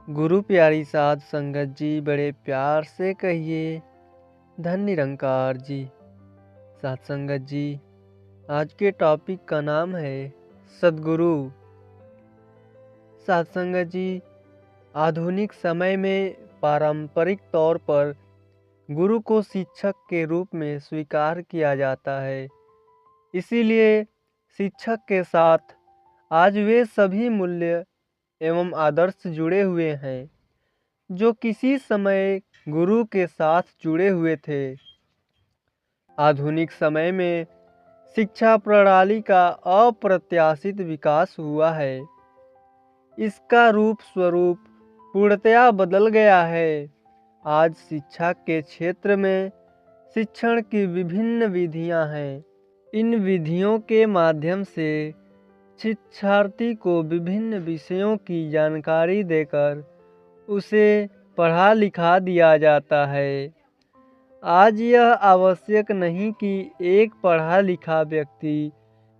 गुरु प्यारी साध संगत जी, बड़े प्यार से कहिए धन निरंकार जी। साध संगत जी, आज के टॉपिक का नाम है सद्गुरु। साध संगत जी, आधुनिक समय में पारंपरिक तौर पर गुरु को शिक्षक के रूप में स्वीकार किया जाता है। इसीलिए शिक्षक के साथ आज वे सभी मूल्य एवं आदर्श जुड़े हुए हैं जो किसी समय गुरु के साथ जुड़े हुए थे। आधुनिक समय में शिक्षा प्रणाली का अप्रत्याशित विकास हुआ है। इसका रूप स्वरूप पूर्णतया बदल गया है। आज शिक्षा के क्षेत्र में शिक्षण की विभिन्न विधियां हैं। इन विधियों के माध्यम से शिक्षार्थी को विभिन्न विषयों की जानकारी देकर उसे पढ़ा लिखा दिया जाता है। आज यह आवश्यक नहीं कि एक पढ़ा लिखा व्यक्ति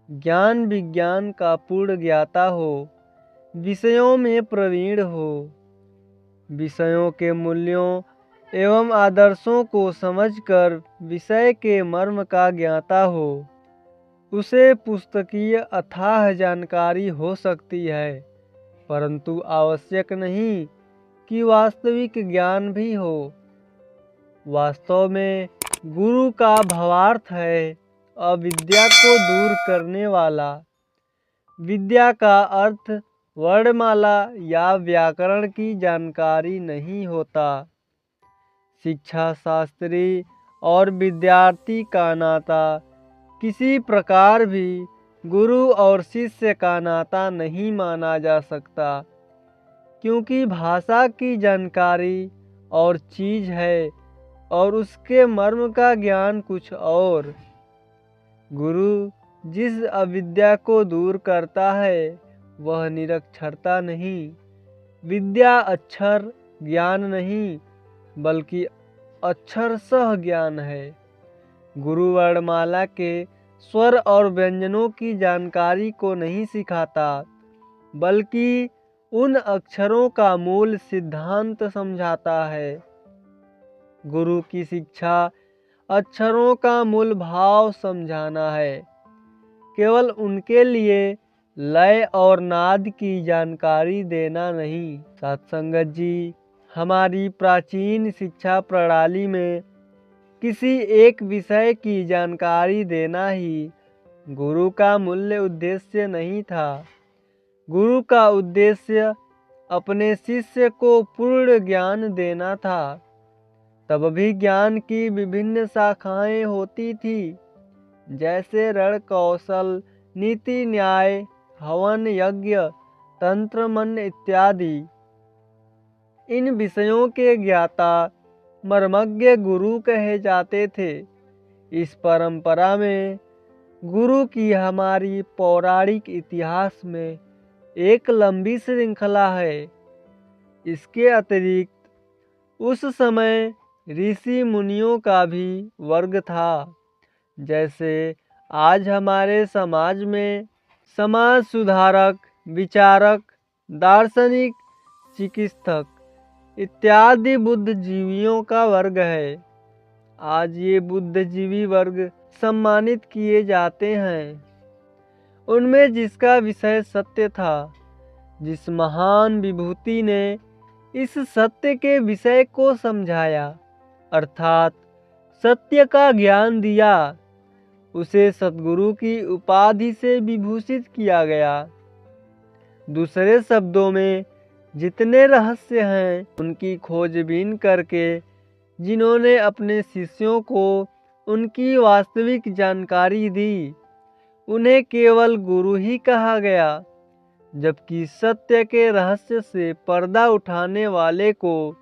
ज्ञान विज्ञान का पूर्ण ज्ञाता हो, विषयों में प्रवीण हो, विषयों के मूल्यों एवं आदर्शों को समझकर विषय के मर्म का ज्ञाता हो। उसे पुस्तकीय अथाह जानकारी हो सकती है, परंतु आवश्यक नहीं कि वास्तविक ज्ञान भी हो। वास्तव में गुरु का भावार्थ है अविद्या को दूर करने वाला। विद्या का अर्थ वर्णमाला या व्याकरण की जानकारी नहीं होता। शिक्षा शास्त्री और विद्यार्थी का नाता किसी प्रकार भी गुरु और शिष्य का नाता नहीं माना जा सकता, क्योंकि भाषा की जानकारी और चीज़ है और उसके मर्म का ज्ञान कुछ और। गुरु जिस अविद्या को दूर करता है वह निरक्षरता नहीं, विद्या अक्षर ज्ञान नहीं बल्कि अक्षर सह ज्ञान है। गुरु वर्णमाला के स्वर और व्यंजनों की जानकारी को नहीं सिखाता, बल्कि उन अक्षरों का मूल सिद्धांत समझाता है। गुरु की शिक्षा अक्षरों का मूल भाव समझाना है, केवल उनके लिए लय और नाद की जानकारी देना नहीं। सत्संगत जी, हमारी प्राचीन शिक्षा प्रणाली में किसी एक विषय की जानकारी देना ही गुरु का मूल्य उद्देश्य नहीं था। गुरु का उद्देश्य अपने शिष्य को पूर्ण ज्ञान देना था। तब भी ज्ञान की विभिन्न शाखाएं होती थी, जैसे रण कौशल, नीति न्याय, हवन यज्ञ, तंत्र मन इत्यादि। इन विषयों के ज्ञाता मर्मज्ञ गुरु कहे जाते थे। इस परंपरा में गुरु की हमारी पौराणिक इतिहास में एक लंबी श्रृंखला है। इसके अतिरिक्त उस समय ऋषि मुनियों का भी वर्ग था। जैसे आज हमारे समाज में समाज सुधारक, विचारक, दार्शनिक, चिकित्सक इत्यादि बुद्धिजीवियों का वर्ग है। आज ये बुद्धिजीवी वर्ग सम्मानित किए जाते हैं। उनमें जिसका विषय सत्य था, जिस महान विभूति ने इस सत्य के विषय को समझाया, अर्थात सत्य का ज्ञान दिया, उसे सद्गुरु की उपाधि से विभूषित किया गया। दूसरे शब्दों में, जितने रहस्य हैं उनकी खोजबीन करके जिन्होंने अपने शिष्यों को उनकी वास्तविक जानकारी दी, उन्हें केवल गुरु ही कहा गया। जबकि सत्य के रहस्य से पर्दा उठाने वाले को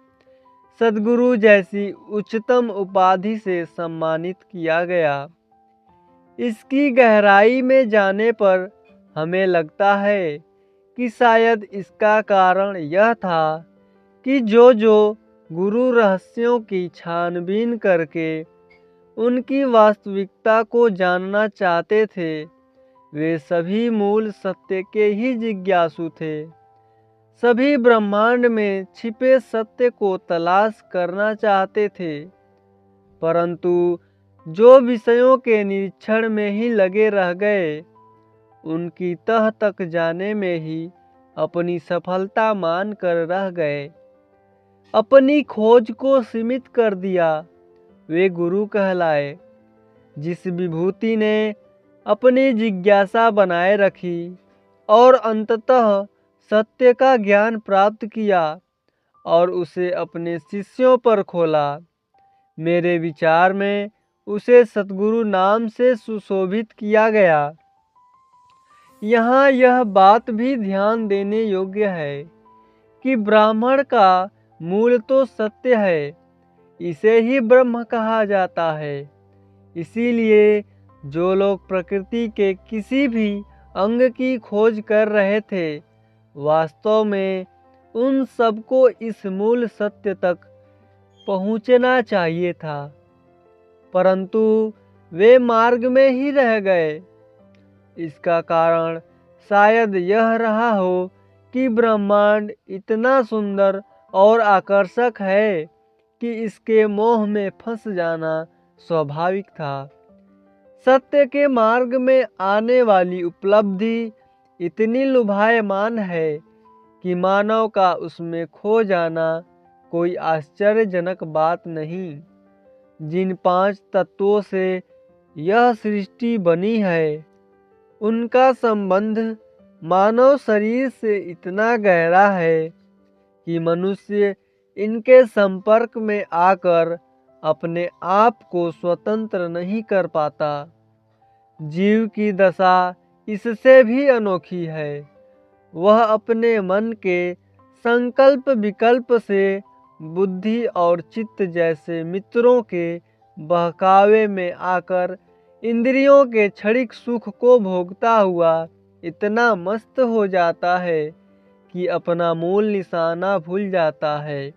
सद्गुरु जैसी उच्चतम उपाधि से सम्मानित किया गया। इसकी गहराई में जाने पर हमें लगता है कि शायद इसका कारण यह था कि जो गुरु रहस्यों की छानबीन करके उनकी वास्तविकता को जानना चाहते थे, वे सभी मूल सत्य के ही जिज्ञासु थे। सभी ब्रह्मांड में छिपे सत्य को तलाश करना चाहते थे, परंतु जो विषयों के निरीक्षण में ही लगे रह गए, उनकी तह तक जाने में ही अपनी सफलता मानकर रह गए। अपनी खोज को सीमित कर दिया, वे गुरु कहलाए। जिस विभूति ने अपनी जिज्ञासा बनाए रखी और अंततः सत्य का ज्ञान प्राप्त किया और उसे अपने शिष्यों पर खोला, मेरे विचार में उसे सतगुरु नाम से सुशोभित किया गया। यहाँ यह बात भी ध्यान देने योग्य है कि ब्राह्मण का मूल तो सत्य है, इसे ही ब्रह्म कहा जाता है। इसीलिए जो लोग प्रकृति के किसी भी अंग की खोज कर रहे थे, वास्तव में उन सबको इस मूल सत्य तक पहुंचना चाहिए था, परंतु वे मार्ग में ही रह गए। इसका कारण शायद यह रहा हो कि ब्रह्मांड इतना सुंदर और आकर्षक है कि इसके मोह में फंस जाना स्वाभाविक था। सत्य के मार्ग में आने वाली उपलब्धि इतनी लुभायमान है कि मानव का उसमें खो जाना कोई आश्चर्यजनक बात नहीं। जिन 5 तत्वों से यह सृष्टि बनी है, उनका संबंध मानव शरीर से इतना गहरा है कि मनुष्य इनके संपर्क में आकर अपने आप को स्वतंत्र नहीं कर पाता। जीव की दशा इससे भी अनोखी है। वह अपने मन के संकल्प विकल्प से बुद्धि और चित्त जैसे मित्रों के बहकावे में आकर इंद्रियों के क्षणिक सुख को भोगता हुआ इतना मस्त हो जाता है कि अपना मूल निशाना भूल जाता है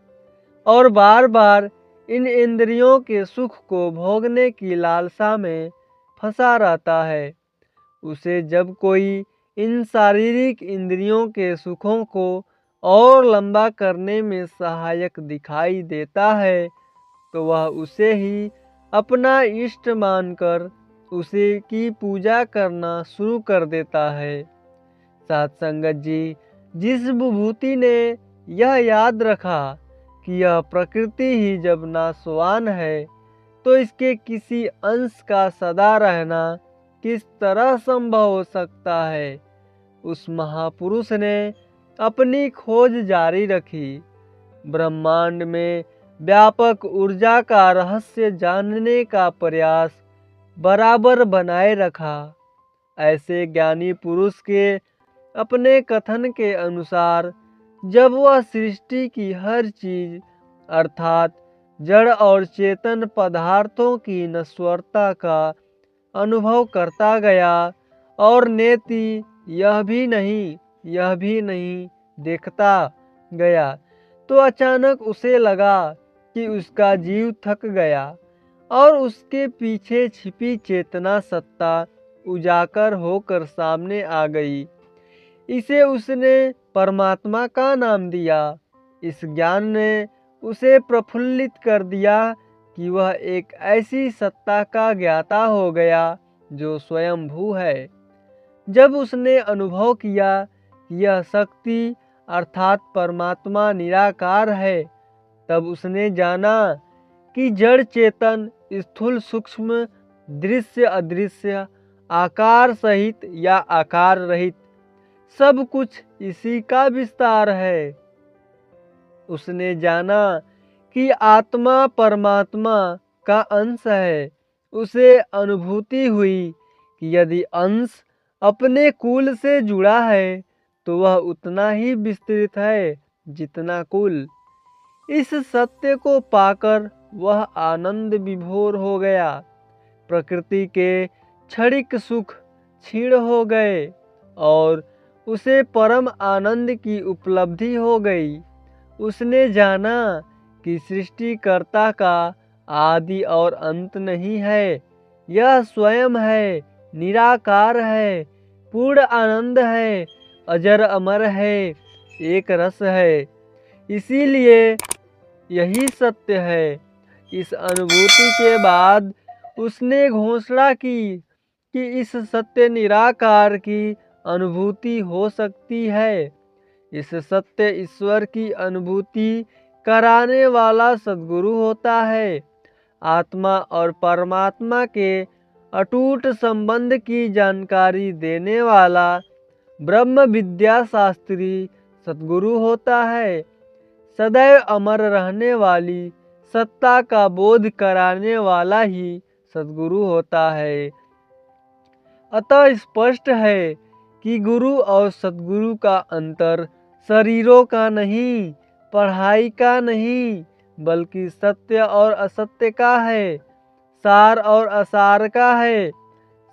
और बार बार इन इंद्रियों के सुख को भोगने की लालसा में फंसा रहता है। उसे जब कोई इन शारीरिक इंद्रियों के सुखों को और लंबा करने में सहायक दिखाई देता है, तो वह उसे ही अपना इष्ट मानकर उसे की पूजा करना शुरू कर देता है। साथ संगत जी, जिस विभूति ने यह याद रखा कि यह प्रकृति ही जब नाशवान है, तो इसके किसी अंश का सदा रहना किस तरह संभव हो सकता है, उस महापुरुष ने अपनी खोज जारी रखी। ब्रह्मांड में व्यापक ऊर्जा का रहस्य जानने का प्रयास बराबर बनाए रखा। ऐसे ज्ञानी पुरुष के अपने कथन के अनुसार जब वह सृष्टि की हर चीज अर्थात जड़ और चेतन पदार्थों की नश्वरता का अनुभव करता गया और नेति यह भी नहीं देखता गया, तो अचानक उसे लगा कि उसका जीव थक गया और उसके पीछे छिपी चेतना सत्ता उजागर होकर सामने आ गई। इसे उसने परमात्मा का नाम दिया। इस ज्ञान ने उसे प्रफुल्लित कर दिया कि वह एक ऐसी सत्ता का ज्ञाता हो गया जो स्वयंभू है। जब उसने अनुभव किया कि यह शक्ति अर्थात परमात्मा निराकार है, तब उसने जाना कि जड़ चेतन स्थूल सूक्ष्म दृश्य अदृश्य आकार सहित या आकार रहित सब कुछ इसी का विस्तार है। उसने जाना कि आत्मा परमात्मा का अंश है। उसे अनुभूति हुई कि यदि अंश अपने कुल से जुड़ा है, तो वह उतना ही विस्तृत है जितना कुल। इस सत्य को पाकर वह आनंद विभोर हो गया। प्रकृति के क्षणिक सुख क्षीण हो गए और उसे परम आनंद की उपलब्धि हो गई। उसने जाना कि सृष्टिकर्ता का आदि और अंत नहीं है, यह स्वयं है, निराकार है, पूर्ण आनंद है, अजर अमर है, एक रस है, इसीलिए यही सत्य है। इस अनुभूति के बाद उसने घोषणा की कि इस सत्य निराकार की अनुभूति हो सकती है। इस सत्य ईश्वर की अनुभूति कराने वाला सद्गुरु होता है। आत्मा और परमात्मा के अटूट संबंध की जानकारी देने वाला ब्रह्म विद्या शास्त्री सद्गुरु होता है। सदैव अमर रहने वाली सत्ता का बोध कराने वाला ही सद्गुरु होता है। अतः स्पष्ट है कि गुरु और सद्गुरु का अंतर शरीरों का नहीं, पढ़ाई का नहीं, बल्कि सत्य और असत्य का है, सार और असार का है।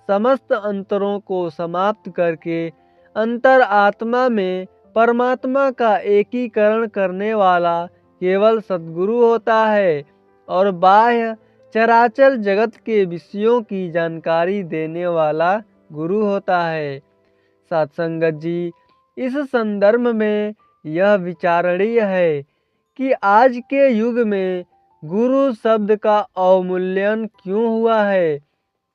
समस्त अंतरों को समाप्त करके अंतर आत्मा में परमात्मा का एकीकरण करने वाला केवल सद्गुरु होता है और बाह्य चराचर जगत के विषयों की जानकारी देने वाला गुरु होता है। सत्संगत जी, इस संदर्भ में यह विचारणीय है कि आज के युग में गुरु शब्द का अवमूल्यन क्यों हुआ है।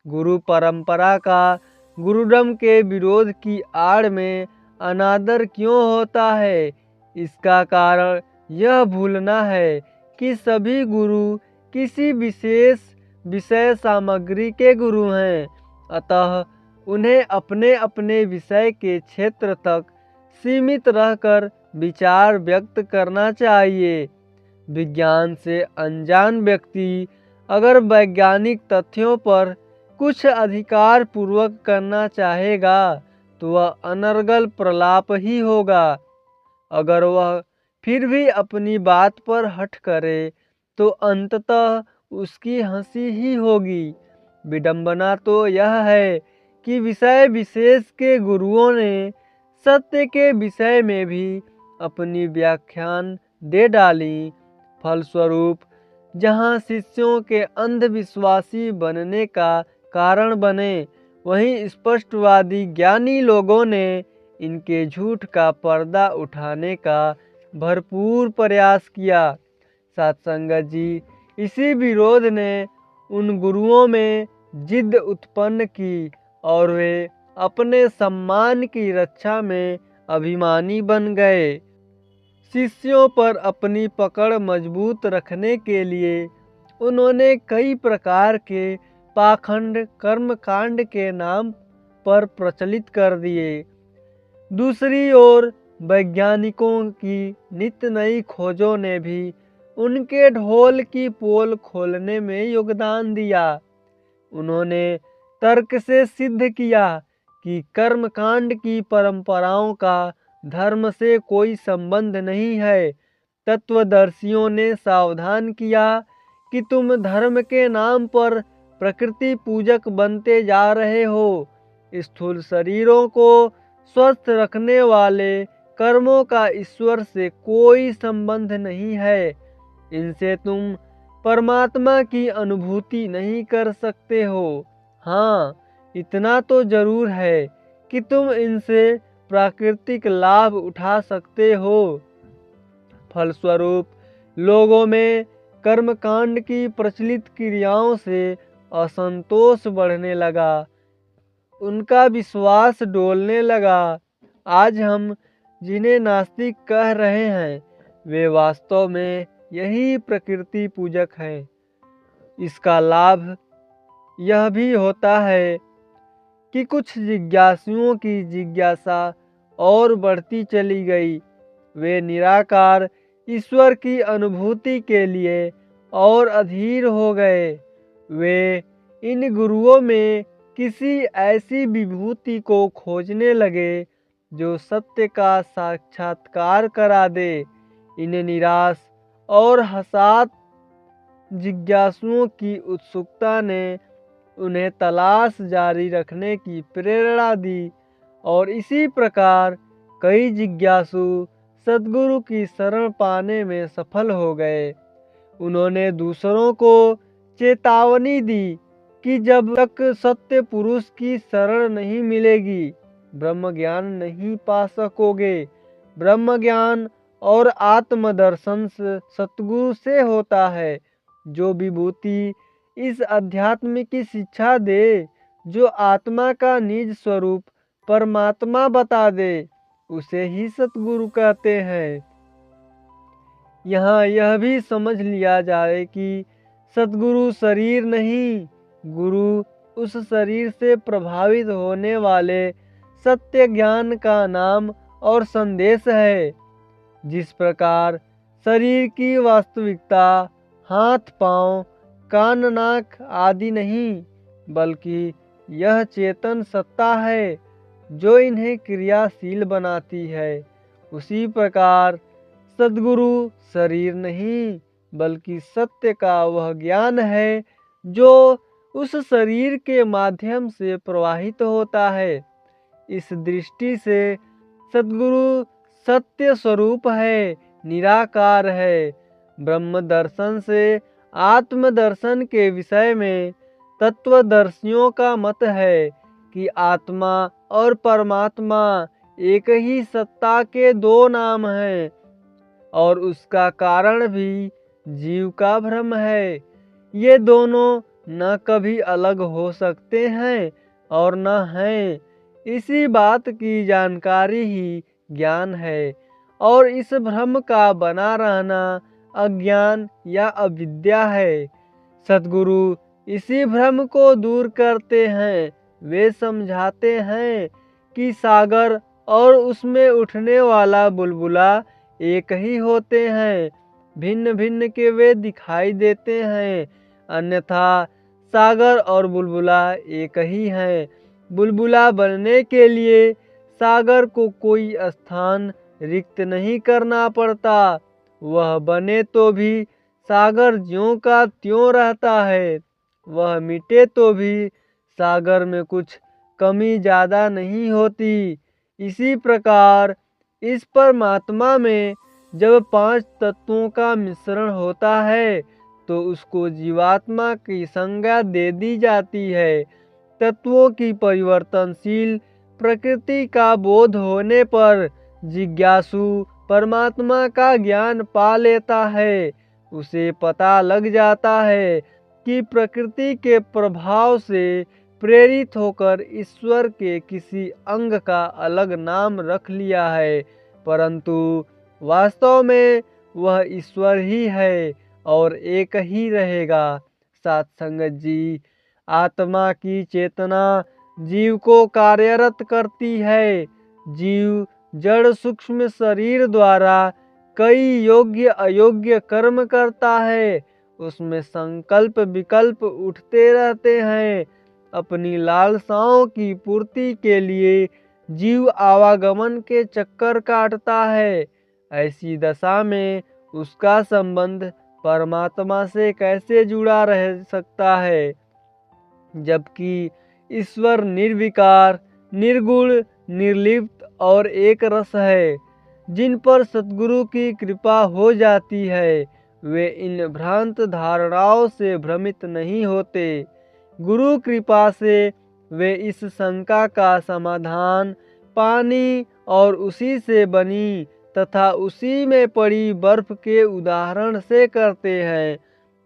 गुरु परंपरा का गुरुडम के विरोध की आड़ में अनादर क्यों होता है। इसका कारण यह भूलना है कि सभी गुरु किसी विशेष विषय सामग्री के गुरु हैं, अतः उन्हें अपने अपने विषय के क्षेत्र तक सीमित रहकर विचार व्यक्त करना चाहिए। विज्ञान से अनजान व्यक्ति अगर वैज्ञानिक तथ्यों पर कुछ अधिकार पूर्वक करना चाहेगा तो वह अनर्गल प्रलाप ही होगा। अगर वह फिर भी अपनी बात पर हठ करे तो अंततः उसकी हंसी ही होगी। विडंबना तो यह है कि विषय विशेष के गुरुओं ने सत्य के विषय में भी अपनी व्याख्यान दे डाली। फलस्वरूप जहाँ शिष्यों के अंधविश्वासी बनने का कारण बने, वहीं स्पष्टवादी ज्ञानी लोगों ने इनके झूठ का पर्दा उठाने का भरपूर प्रयास किया। सत्संगत जी, इसी विरोध ने उन गुरुओं में जिद उत्पन्न की और वे अपने सम्मान की रक्षा में अभिमानी बन गए। शिष्यों पर अपनी पकड़ मजबूत रखने के लिए उन्होंने कई प्रकार के पाखंड कर्मकांड के नाम पर प्रचलित कर दिए। दूसरी ओर वैज्ञानिकों की नित्य नई खोजों ने भी उनके ढोल की पोल खोलने में योगदान दिया। उन्होंने तर्क से सिद्ध किया कि कर्मकांड की परंपराओं का धर्म से कोई संबंध नहीं है। तत्वदर्शियों ने सावधान किया कि तुम धर्म के नाम पर प्रकृति पूजक बनते जा रहे हो। स्थूल शरीरों को स्वस्थ रखने वाले कर्मों का ईश्वर से कोई संबंध नहीं है। इनसे तुम परमात्मा की अनुभूति नहीं कर सकते हो। हाँ, इतना तो जरूर है कि तुम इनसे प्राकृतिक लाभ उठा सकते हो। फलस्वरूप लोगों में कर्मकांड की प्रचलित क्रियाओं से असंतोष बढ़ने लगा, उनका विश्वास डोलने लगा। आज हम जिन्हें नास्तिक कह रहे हैं, वे वास्तव में यही प्रकृति पूजक हैं। इसका लाभ यह भी होता है कि कुछ जिज्ञासुओं की जिज्ञासा और बढ़ती चली गई। वे निराकार ईश्वर की अनुभूति के लिए और अधीर हो गए। वे इन गुरुओं में किसी ऐसी विभूति को खोजने लगे जो सत्य का साक्षात्कार करा दे। इन निराश और हताश जिज्ञासुओं की उत्सुकता ने उन्हें तलाश जारी रखने की प्रेरणा दी और इसी प्रकार कई जिज्ञासु सद्गुरु की शरण पाने में सफल हो गए। उन्होंने दूसरों को चेतावनी दी कि जब तक सत्य पुरुष की शरण नहीं मिलेगी, ब्रह्म ज्ञान नहीं पा सकोगे। ब्रह्म ज्ञान और आत्मदर्शन सतगुरु से होता है। जो विभूति इस अध्यात्म की शिक्षा दे, जो आत्मा का निज स्वरूप परमात्मा बता दे, उसे ही सतगुरु कहते हैं। यहाँ यह भी समझ लिया जाए कि सतगुरु शरीर नहीं, गुरु उस शरीर से प्रभावित होने वाले सत्य ज्ञान का नाम और संदेश है। जिस प्रकार शरीर की वास्तविकता हाथ पांव कान नाक आदि नहीं, बल्कि यह चेतन सत्ता है जो इन्हें क्रियाशील बनाती है, उसी प्रकार सद्गुरु शरीर नहीं, बल्कि सत्य का वह ज्ञान है जो उस शरीर के माध्यम से प्रवाहित होता है। इस दृष्टि से सद्गुरु सत्य स्वरूप है, निराकार है। ब्रह्म दर्शन से आत्म दर्शन के विषय में तत्वदर्शियों का मत है कि आत्मा और परमात्मा एक ही सत्ता के दो नाम हैं और उसका कारण भी जीव का भ्रम है। ये दोनों न कभी अलग हो सकते हैं और न हैं। इसी बात की जानकारी ही ज्ञान है और इस भ्रम का बना रहना अज्ञान या अविद्या है। सद्गुरु इसी भ्रम को दूर करते हैं। वे समझाते हैं कि सागर और उसमें उठने वाला बुलबुला एक ही होते हैं, भिन्न भिन्न के वे दिखाई देते हैं, अन्यथा सागर और बुलबुला एक ही हैं। बुलबुला बनने के लिए सागर को कोई स्थान रिक्त नहीं करना पड़ता, वह बने तो भी सागर ज्यों का त्यों रहता है, वह मिटे तो भी सागर में कुछ कमी ज़्यादा नहीं होती। इसी प्रकार इस परमात्मा में जब 5 तत्वों का मिश्रण होता है तो उसको जीवात्मा की संज्ञा दे दी जाती है। तत्वों की परिवर्तनशील प्रकृति का बोध होने पर जिज्ञासु परमात्मा का ज्ञान पा लेता है। उसे पता लग जाता है कि प्रकृति के प्रभाव से प्रेरित होकर ईश्वर के किसी अंग का अलग नाम रख लिया है, परंतु वास्तव में वह ईश्वर ही है और एक ही रहेगा। साथ संगत जी, आत्मा की चेतना जीव को कार्यरत करती है। जीव जड़ सूक्ष्म शरीर द्वारा कई योग्य अयोग्य कर्म करता है, उसमें संकल्प विकल्प उठते रहते हैं। अपनी लालसाओं की पूर्ति के लिए जीव आवागमन के चक्कर काटता है। ऐसी दशा में उसका संबंध परमात्मा से कैसे जुड़ा रह सकता है, जबकि ईश्वर निर्विकार, निर्गुण, निर्लिप्त और एक रस है। जिन पर सद्गुरु की कृपा हो जाती है वे इन भ्रांत धारणाओं से भ्रमित नहीं होते। गुरु कृपा से वे इस शंका का समाधान पानी और उसी से बनी तथा उसी में पड़ी बर्फ के उदाहरण से करते हैं।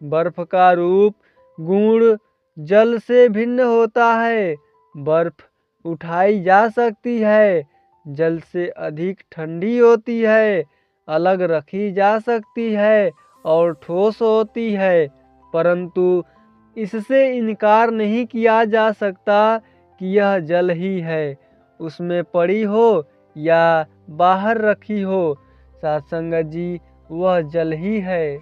बर्फ का रूप गुण जल से भिन्न होता है। बर्फ उठाई जा सकती है, जल से अधिक ठंडी होती है, अलग रखी जा सकती है और ठोस होती है, परंतु इससे इनकार नहीं किया जा सकता कि यह जल ही है, उसमें पड़ी हो या बाहर रखी हो। साथ संगत जी, वह जल ही है।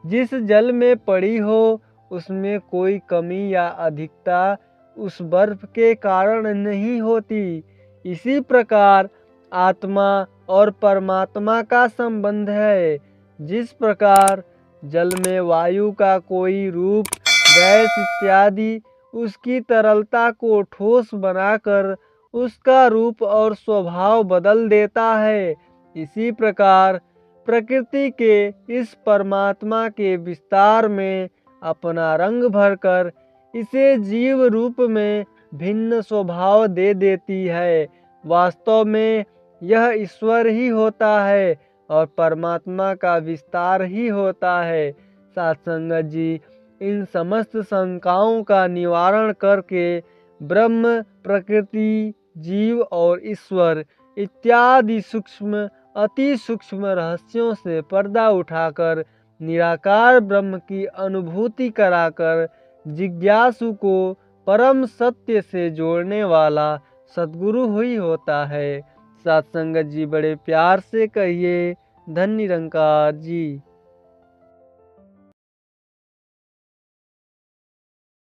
जिस जल में पड़ी हो उसमें कोई कमी या अधिकता उस बर्फ के कारण नहीं होती। इसी प्रकार आत्मा और परमात्मा का संबंध है। जिस प्रकार जल में वायु का कोई रूप गैस इत्यादि उसकी तरलता को ठोस बनाकर उसका रूप और स्वभाव बदल देता है, इसी प्रकार प्रकृति के इस परमात्मा के विस्तार में अपना रंग भरकर इसे जीव रूप में भिन्न स्वभाव दे देती है। वास्तव में यह ईश्वर ही होता है और परमात्मा का विस्तार ही होता है। साथ संगत जी, इन समस्त शंकाओं का निवारण करके ब्रह्म, प्रकृति, जीव और ईश्वर इत्यादि सूक्ष्म, अति सूक्ष्म रहस्यों से पर्दा उठाकर निराकार ब्रह्म की अनुभूति कराकर जिज्ञासु को परम सत्य से जोड़ने वाला सद्गुरु ही होता है। साथ संगत जी, बड़े प्यार से कहिए धन्य निरंकार जी।